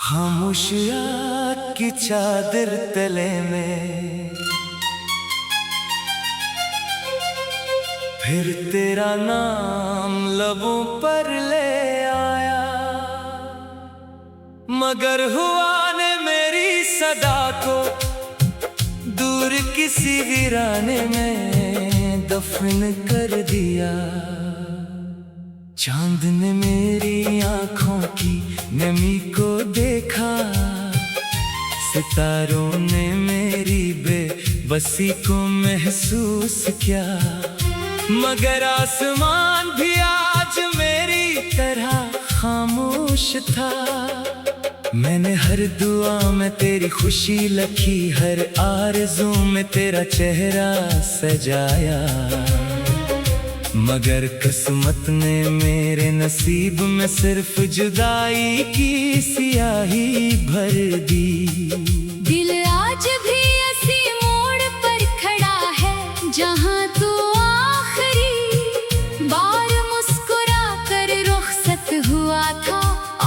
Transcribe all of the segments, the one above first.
खामोशिया की चादर तले में फिर तेरा नाम लबों पर ले आया, मगर हुआ ने मेरी सदा को दूर किसी वीराने में दफन कर दिया। चांद ने मेरी आंखों की नमी को देखा, सितारों ने मेरी बेबसी को महसूस किया, मगर आसमान भी आज मेरी तरह खामोश था। मैंने हर दुआ में तेरी खुशी लिखी, हर आरज़ू में तेरा चेहरा सजाया, मगर किस्मत ने मेरे नसीब में सिर्फ जुदाई की सियाही भर दी। दिल आज भी ऐसी मोड़ पर खड़ा है जहाँ तू आखिरी बार मुस्कुरा कर रुखसत हुआ था,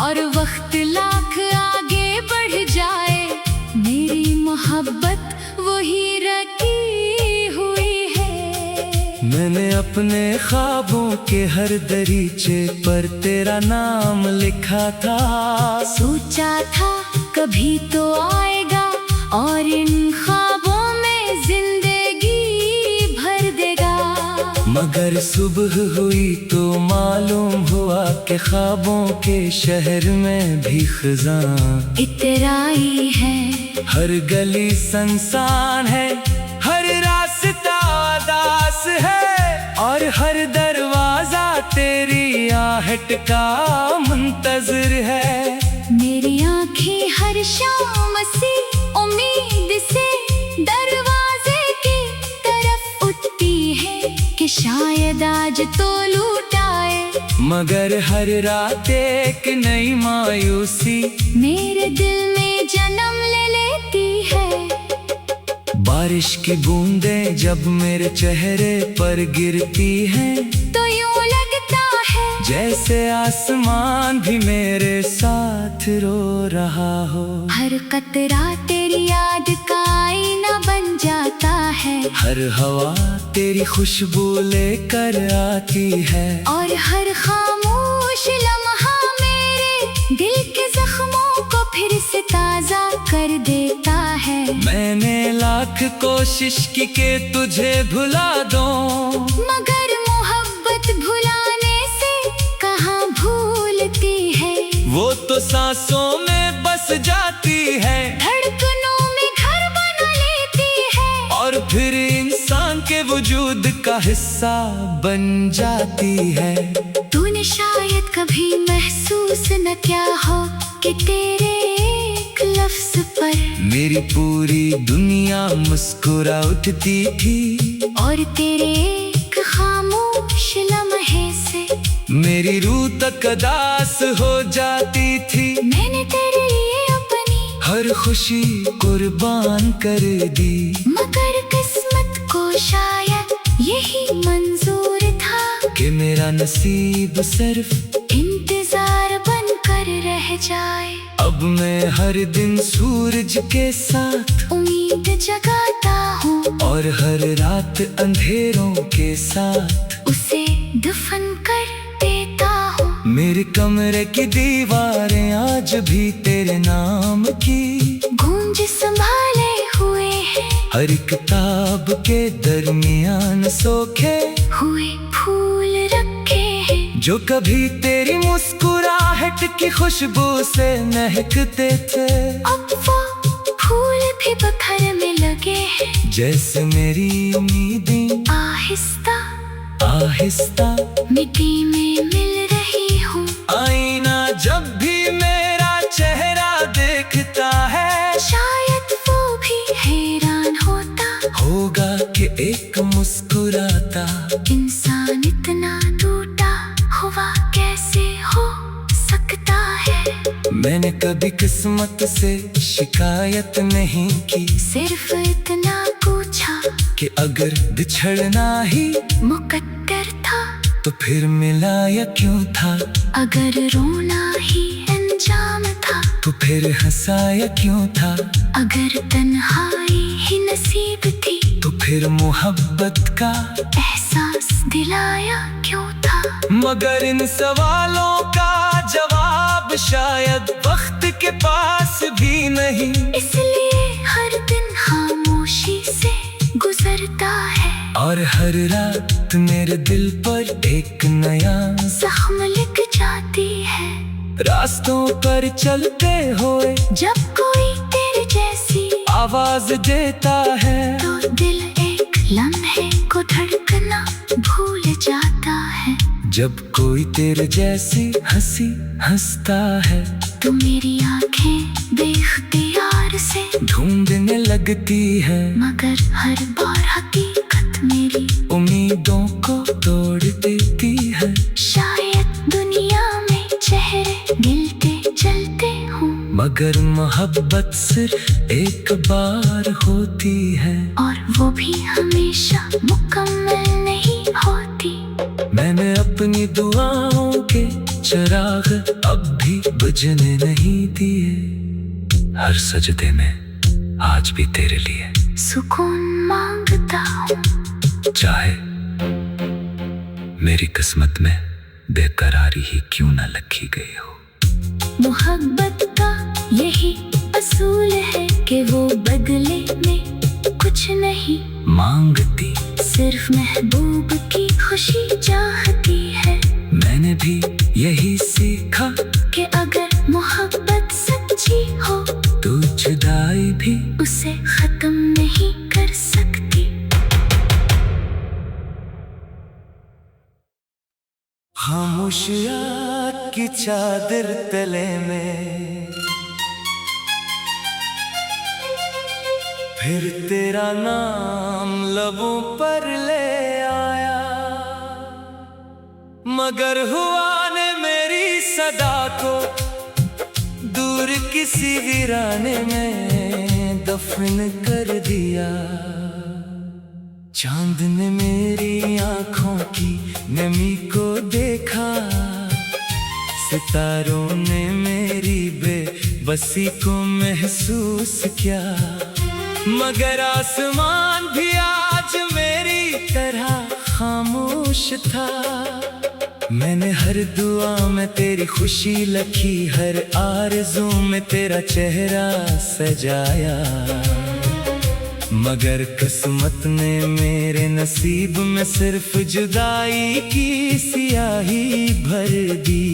और वक्त लाख आगे बढ़ जाए मेरी मोहब्बत वही रखी हुई है। मैंने अपने ख्वाबों के हर दरीचे पर तेरा नाम लिखा था, सोचा था कभी तो आएगा और इन ख्वाबों में जिंदगी भर देगा, मगर सुबह हुई तो मालूम हुआ कि ख्वाबों के शहर में भी खज़ां इतराई है। हर गली सुनसान है, हर रास्ता उदास है, और हर दरवाजा तेरी आहट का मुंतज़िर है। मेरी आँखें हर शाम सी उम्मीद से दरवाजे की तरफ उठती है कि शायद आज तो लूट आए, मगर हर रात एक नई मायूसी मेरे दिल में जन्म ले लेती है। बारिश की बूंदें जब मेरे चेहरे पर गिरती हैं, तो यूं लगता है जैसे आसमान भी मेरे साथ रो रहा हो। हर कतरा तेरी याद का आईना बन जाता है, हर हवा तेरी खुशबू लेकर आती है, और हर खामोश लम्हा मेरे दिल के जख्मों को फिर से ताजा कर देता है। मैंने लाख कोशिश की के तुझे भुला दूं, मगर मोहब्बत भुलाने से कहाँ भूलती है। वो तो सांसों में बस जाती है, धड़कनों में घर बना लेती है, और फिर इंसान के वजूद का हिस्सा बन जाती है। तूने शायद कभी महसूस न किया हो कि तेरे एक लफ्ज पर मेरी पूरी दुनिया मुस्कुरा उठती थी, और तेरे एक खामोश लम्हे से मेरी रूह तक अदास हो जाती थी। मैंने तेरे लिए अपनी हर खुशी कुर्बान कर दी, मगर किस्मत को शायद यही मंजूर था कि मेरा नसीब सिर्फ इंतजार बनकर रह जाए। अब मैं हर दिन सूरज के साथ उम्मीद जगाता हूँ, और हर रात अंधेरों के साथ उसे दफन कर देता हूँ। मेरे कमरे की दीवारें आज भी तेरे नाम की गूंज संभाले हुए हैं, हर किताब के दरमियान सोखे हुए फूल रखे हैं, जो कभी तेरी मुस्कुराहट की खुशबू से महकते थे। अब वो फूल भी बखरने लगे हैं, जैसे मेरी उम्मीदें आहिस्ता आहिस्ता मिट्टी में मिल रही हूँ। आईना जब भी मेरा चेहरा देखता है, शायद वो भी हैरान होता होगा कि एक मुस्कुराता इंसान इतना टूटा हुआ कैसे हो सकता है। मैंने कभी किस्मत से शिकायत नहीं की, सिर्फ इतना पूछा कि अगर बिछड़ना ही मुकद्दर था तो फिर मिला या क्यों था। अगर रोना ही अंजाम था तो फिर हंसाया क्यों था? अगर तन्हाई ही नसीब थी तो फिर मोहब्बत का एहसास दिलाया क्यों था? मगर इन सवालों का जवाब शायद वक्त के पास भी नहीं, इसलिए हर दिन खामोशी से गुजरता है और हर रात मेरे दिल पर एक नया जख्म लिख जाती है। रास्तों पर चलते हुए जब कोई तेरे जैसी आवाज देता है, तो दिल एक लम्हे को धड़कना भूल जाता है। जब कोई तेरे जैसी हंसी हंसता है, तो मेरी आंखें बेख्तियार से ढूंढने लगती है, मगर हर बार हकीकत मेरी उम्मीदों को तोड़ देती है। शायद दुनिया में चेहरे मिलते चलते हूँ, मगर मोहब्बत सिर्फ एक बार होती है, और वो भी हमेशा मुकम्मल नहीं होती। मैंने अपनी दुआओं के चिराग अब भी बुझने नहीं दिए, हर सजदे में आज भी तेरे लिए सुकून मांगता हूँ, चाहे मेरी किस्मत में बेकरारी ही क्यों न लिखी गई हो। मोहब्बत का यही असूल है कि वो बदले में कुछ नहीं मांगती, सिर्फ महबूब की खुशी चाहती है। मैंने भी यही सीखा कि अगर मोहब्बत सच्ची हो तो जुदाई भी उसे खत्म नहीं कर सकती। खामोशियाँ की चादर तले में फिर तेरा नाम लबों पर ले आया, मगर हुआ ने मेरी सदा को दूर किसी वीराने में दफन कर दिया। चांद ने मेरी आंखों की नमी को देखा, सितारों ने मेरी बेबसी को महसूस किया, मगर आसमान भी आज मेरी तरह खामोश था। मैंने हर दुआ में तेरी खुशी लिखी, हर आरज़ू में तेरा चेहरा सजाया, मगर किस्मत ने मेरे नसीब में सिर्फ जुदाई की सियाही भर दी।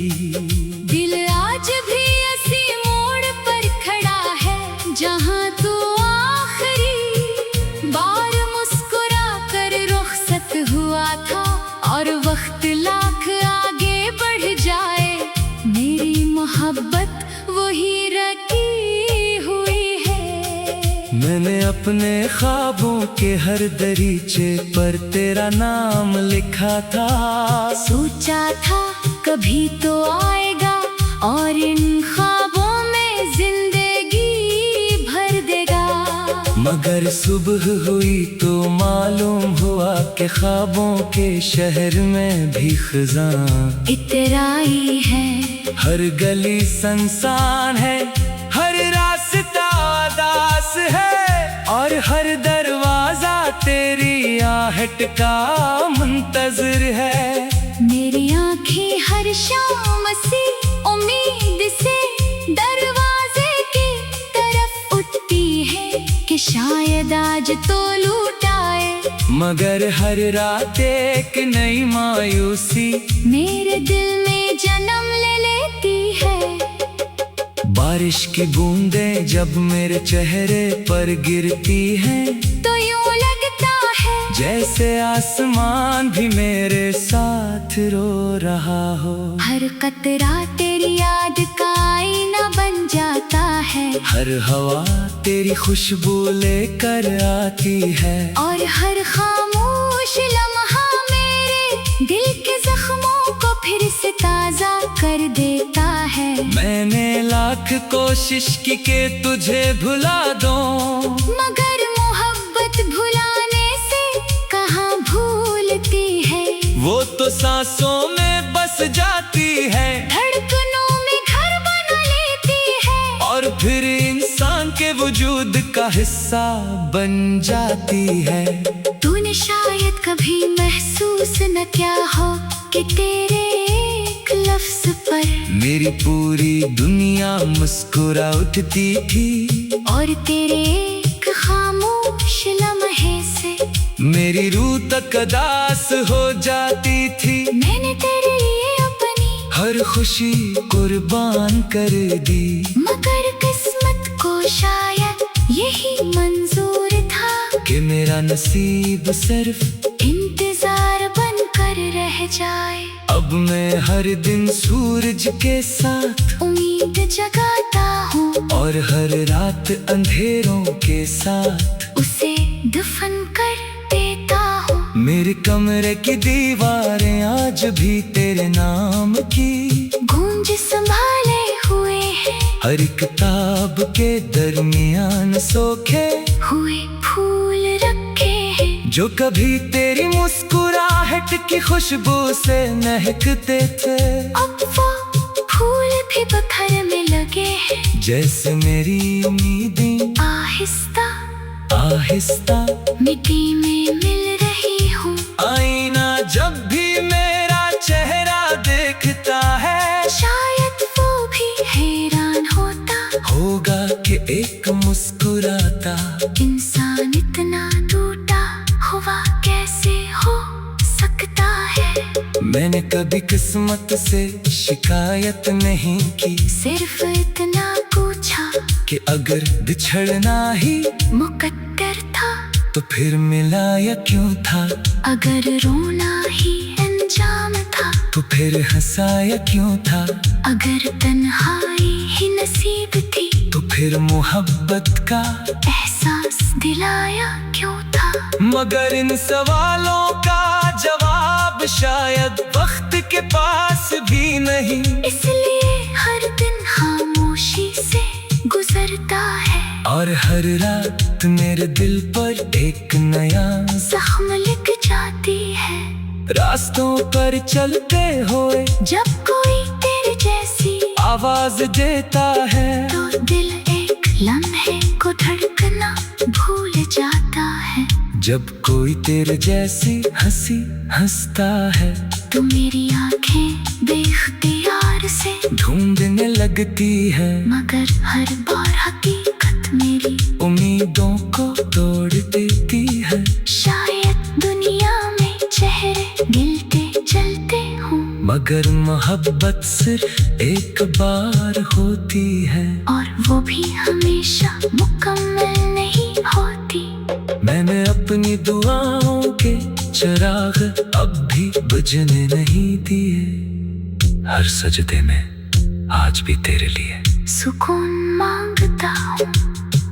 दिल आज भी ऐसी मोड़ पर खड़ा है जहाँ तू आखिरी बार मुस्कुरा कर रुखसत हुआ था, और वक्त लाख आगे बढ़ जाए मेरी मोहब्बत वही रखी हुई है। मैंने अपने ख्वाबों के हर दरीचे पर तेरा नाम लिखा था, सोचा था कभी तो आएगा और इन ख्वाबों में जिंदगी भर देगा, मगर सुबह हुई तो मालूम हुआ कि ख्वाबों के शहर में भी खिज़ां इतराई है। हर गली सुनसान है, हर रास्ता उदास है, और हर दरवाजा तेरी आहट का मुंतज़िर है। मेरी आँखें हर शाम सी उम्मीद से दरवाजे की तरफ उठती है कि शायद आज तो लूट आए, मगर हर रात एक नई मायूसी मेरे दिल में जन्म ले लेती है। बारिश की बूंदें जब मेरे चेहरे पर गिरती हैं, तो यूं लगता है जैसे आसमान भी मेरे साथ रो रहा हो। हर कतरा तेरी याद का आईना बन जाता है, हर हवा तेरी खुशबू लेकर आती है, और हर खामोश लम्हा मेरे दिल के जख्मों को फिर से ताजा कर देता है। मैंने लाख कोशिश की के तुझे भुला दूं, मगर मोहब्बत भुलाने से कहाँ भूलती है। वो तो सांसों में बस जाती है, धड़कनों में घर बना लेती है, और और फिर इंसान के वजूद का हिस्सा बन जाती है। तूने शायद कभी महसूस न किया हो कि तेरे एक लफ्ज पर मेरी पूरी दुनिया मुस्कुरा उठती थी, और तेरे एक खामोश लम्हे से मेरी रूह तक उदास हो जाती थी। मैंने तेरे लिए अपनी हर खुशी कुर्बान कर दी, मगर किस्मत को शायद यही मंजूर था कि मेरा नसीब सिर्फ इंतजार बनकर रह जाए। अब मैं हर दिन सूरज के साथ उम्मीद जगाता हूँ, और हर रात अंधेरों के साथ उसे दफन कर देता हूँ। मेरे कमरे की दीवारें आज भी तेरे नाम की गूंज संभाले हुए हैं, हर किताब के दरमियान सोखे हुए फूल रखे हैं, जो कभी तेरी मुस्कुराहट की खुशबू से महकते थे। अब वो फूल भी पत्थर में लगे हैं, जैसे मेरी उम्मीदें आहिस्ता आहिस्ता मिट्टी में मिल रही हूँ। आईना जब भी मेरा चेहरा देखता है, शायद वो भी हैरान होता होगा कि एक मुस्कुराता इंसान इतना टूटा हुआ कैसे हो सकता है। मैंने कभी किस्मत से शिकायत नहीं की, सिर्फ इतना पूछा कि अगर बिछड़ना ही मुकद्दर था तो फिर मिलाया क्यों था। अगर रोना ही अंजाम था तो फिर हंसाया क्यों था। अगर तन्हाई ही नसीब थी तो फिर मोहब्बत का एहसास दिलाया क्यों था। मगर इन सवालों का जवाब शायद वक्त के पास भी नहीं, इसलिए हर दिन खामोशी से गुजरता है, और हर रात मेरे दिल पर एक नया जख्म लिख जाती है। रास्तों पर चलते हुए जब कोई तेरे जैसी आवाज देता है, तो दिल एक लम्हे को धड़कना भूल जाता है। जब कोई तेरे जैसी हंसी हंसता है, तो मेरी आंखें बेख्तियार से ढूंढने लगती है, मगर हर बार हकीकत मेरी उम्मीदों को तोड़ देती है। शायद दुनिया में चेहरे मिलते चलते हूँ, मगर मोहब्बत सिर्फ एक बार होती है, और वो भी हमेशा मुकम्मल नहीं होती। मैंने अपनी दुआओं के चिराग अब भी बुझने नहीं दिए, हर सजदे में आज भी तेरे लिए सुकून मांगता हूँ,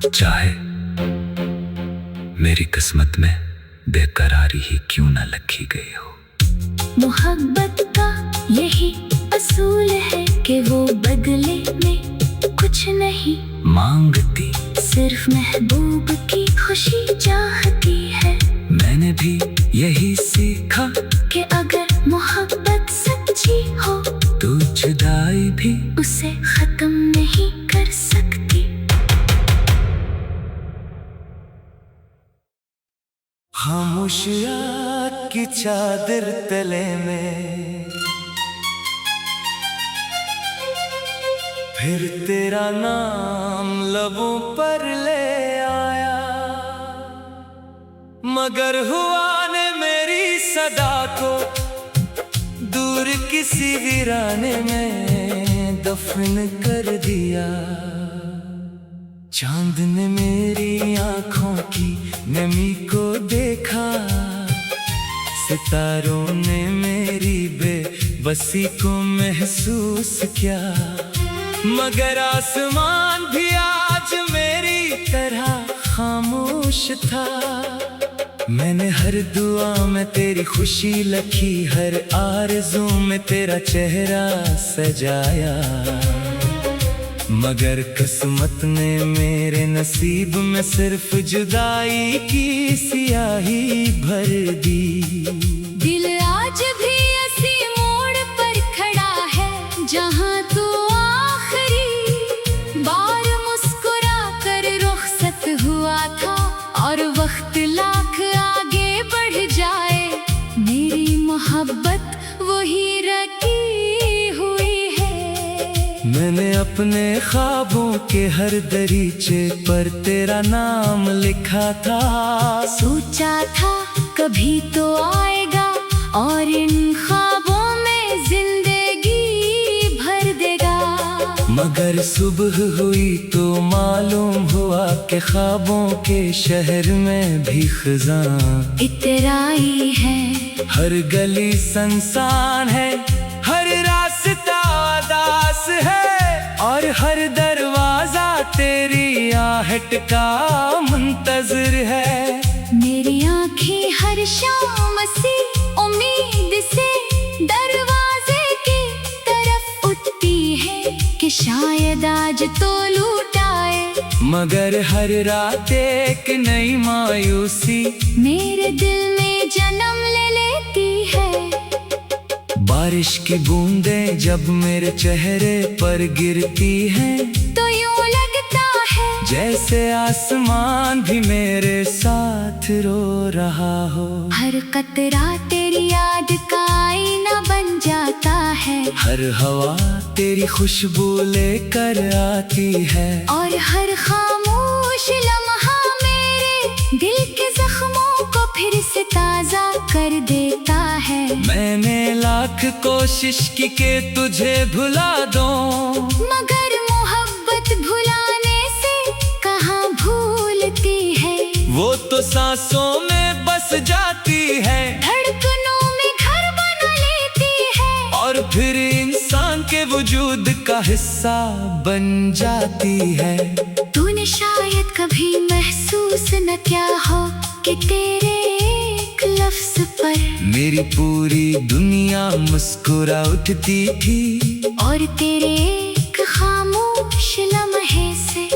चाहे मेरी किस्मत में बेकरारी ही क्यों न लिखी गई हो। मोहब्बत का यही असूल है कि वो बदले में कुछ नहीं मांगती, सिर्फ महबूब की खुशी चाहती है। मैंने भी यही सीखा कि अगर मोहब्बत सच्ची हो तो जुदाई भी उसे खत्म नहीं कर सकती। खामोशियाँ की चादर तले में फिर तेरा नाम लबों पर ले आया, मगर हुआ ने मेरी सदा को दूर किसी वीराने में दफन कर दिया। चांद ने मेरी आंखों की नमी को देखा, सितारों ने मेरी बेबसी को महसूस किया, मगर आसमान भी आज मेरी तरह खामोश था। मैंने हर दुआ में तेरी खुशी लिखी, हर आरज़ू में तेरा चेहरा सजाया, मगर किस्मत ने मेरे नसीब में सिर्फ जुदाई की स्याही भर दी। दिल आज भी ऐसी मोड़ पर खड़ा है जहाँ तू आखिरी बार अपने ख्वाबों के हर दरीचे पर तेरा नाम लिखा था। सोचा था कभी तो आएगा और इन ख्वाबों में जिंदगी भर देगा। मगर सुबह हुई तो मालूम हुआ कि ख्वाबों के शहर में भी खजां इतराई है। हर गली सुनसान है, हर रास्ता उदास है और हर दरवाजा तेरी आहट का मुंतज़िर है। मेरी आंखें हर शाम सी उम्मीद से दरवाजे की तरफ उठती है कि शायद आज तो लूट आए। मगर हर रात एक नई मायूसी मेरे दिल में जन्म ले लेती है। बारिश की बूंदें जब मेरे चेहरे पर गिरती हैं तो यूं लगता है जैसे आसमान भी मेरे साथ रो रहा हो। हर कतरा तेरी याद का आईना बन जाता है। हर हवा तेरी खुशबू लेकर आती है और हर खामोश लम्हा मेरे दिल के जख्मों को फिर से ताजा कर देता है। मैंने लाख कोशिश की के तुझे भुला दूं, मगर मोहब्बत भुलाने से कहाँ भूलती है। वो तो सांसों में बस जाती है, धड़कनों में घर बना लेती है और फिर इंसान के वजूद का हिस्सा बन जाती है। तूने शायद कभी महसूस न किया हो कि तेरे एक लफ्ज पर मेरी पूरी दुनिया मुस्कुरा उठती थी और तेरे एक खामोश लम्हे से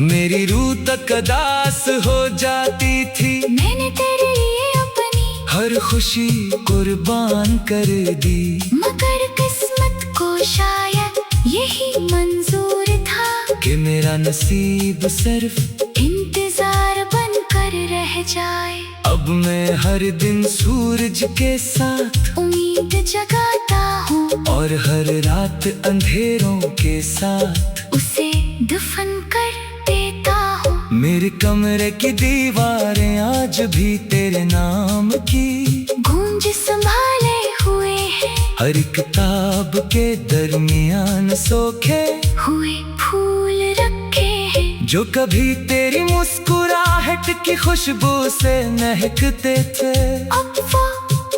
मेरी रूह तक उदास हो जाती थी। मैंने तेरे लिए अपनी हर खुशी कुर्बान कर दी, मगर किस्मत को शायद यही मंजूर था कि मेरा नसीब सिर्फ इंतजार बनकर रह जाए। अब मैं हर दिन सूरज के साथ उम्मीद जगाता हूँ और हर रात अंधेरों के साथ उसे दफन कर देता हूँ। मेरे कमरे की दीवारें आज भी तेरे नाम की गूंज संभाले हुए हैं, हर किताब के दरमियान सोखे हुए फूल रखे हैं जो कभी तेरी मुस्कुराहट की खुशबू से महकते थे। अब वो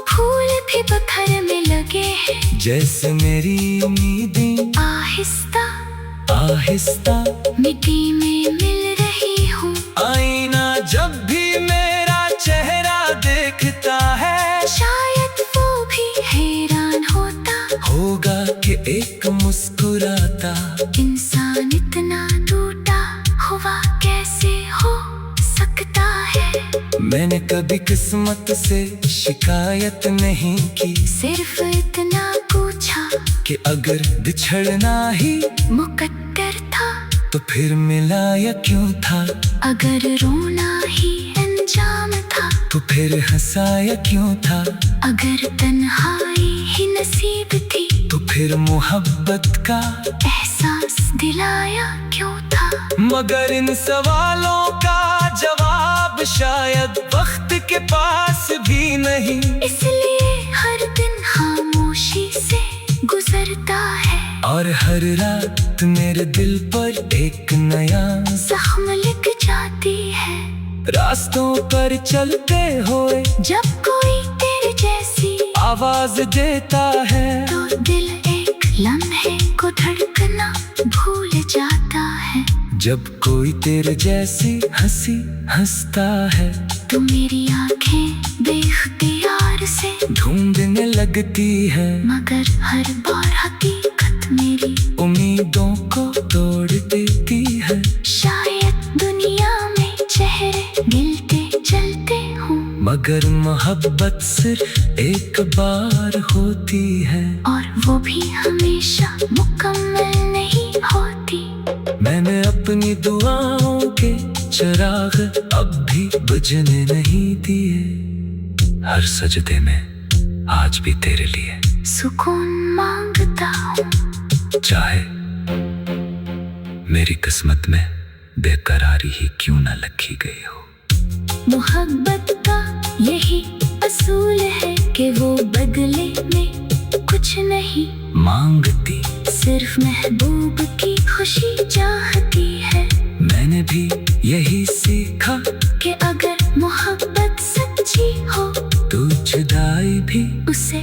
फूल भी बखरने लगे हैं, जैसे मेरी उम्मीदें आहिस्ता आहिस्ता मिट्टी में मिल रही हूँ। आईना जब भी मेरा चेहरा देखता है शायद वो भी हैरान होगा कि एक मुस्कुराता इंसान इतना टूटा हुआ कैसे हो सकता है। मैंने कभी किस्मत से शिकायत नहीं की, सिर्फ इतना पूछा कि अगर बिछड़ना ही मुकद्दर था तो फिर मिलाया क्यों था। अगर रोना ही अंजाम था तो फिर हंसाया क्यों था। अगर तन्हाई ही नसीब थी तो फिर मोहब्बत का एहसास दिलाया क्यों था। मगर इन सवालों का जवाब शायद वक्त के पास भी नहीं, इसलिए हर दिन खामोशी से गुजरता है और हर रात मेरे दिल पर एक नया जख्म लिख जाती है। रास्तों पर चलते हुए जब कोई तेरे जैसी आवाज देता है तो दिल एक लम्हे को धड़कना भूल जाता है। जब कोई तेरे जैसी हंसी हंसता है तो मेरी आंखें बेख्तियार से ढूंढने लगती है, मगर हर बार हकीकत मेरी उम्मीदों को तोड़ देती है। शायद दुनिया में चेहरे गिलते चलते हूँ, मगर मोहब्बत सिर्फ एक बार होती है और वो भी हमेशा मुकम्मल नहीं होती। मैंने अपनी दुआओं के चिराग अब भी बुझने नहीं दिए, हर सजदे में आज भी तेरे लिए सुकून मांगता हूँ। चाहे मेरी किस्मत में बेकरारी ही क्यों न लिखी गई हो। मोहब्बत का यही असूल है कि वो बदले में कुछ नहीं मांगती, सिर्फ महबूब की खुशी चाहती है। मैंने भी यही सीखा कि अगर मोहब्बत सच्ची हो तो जुदाई भी उसे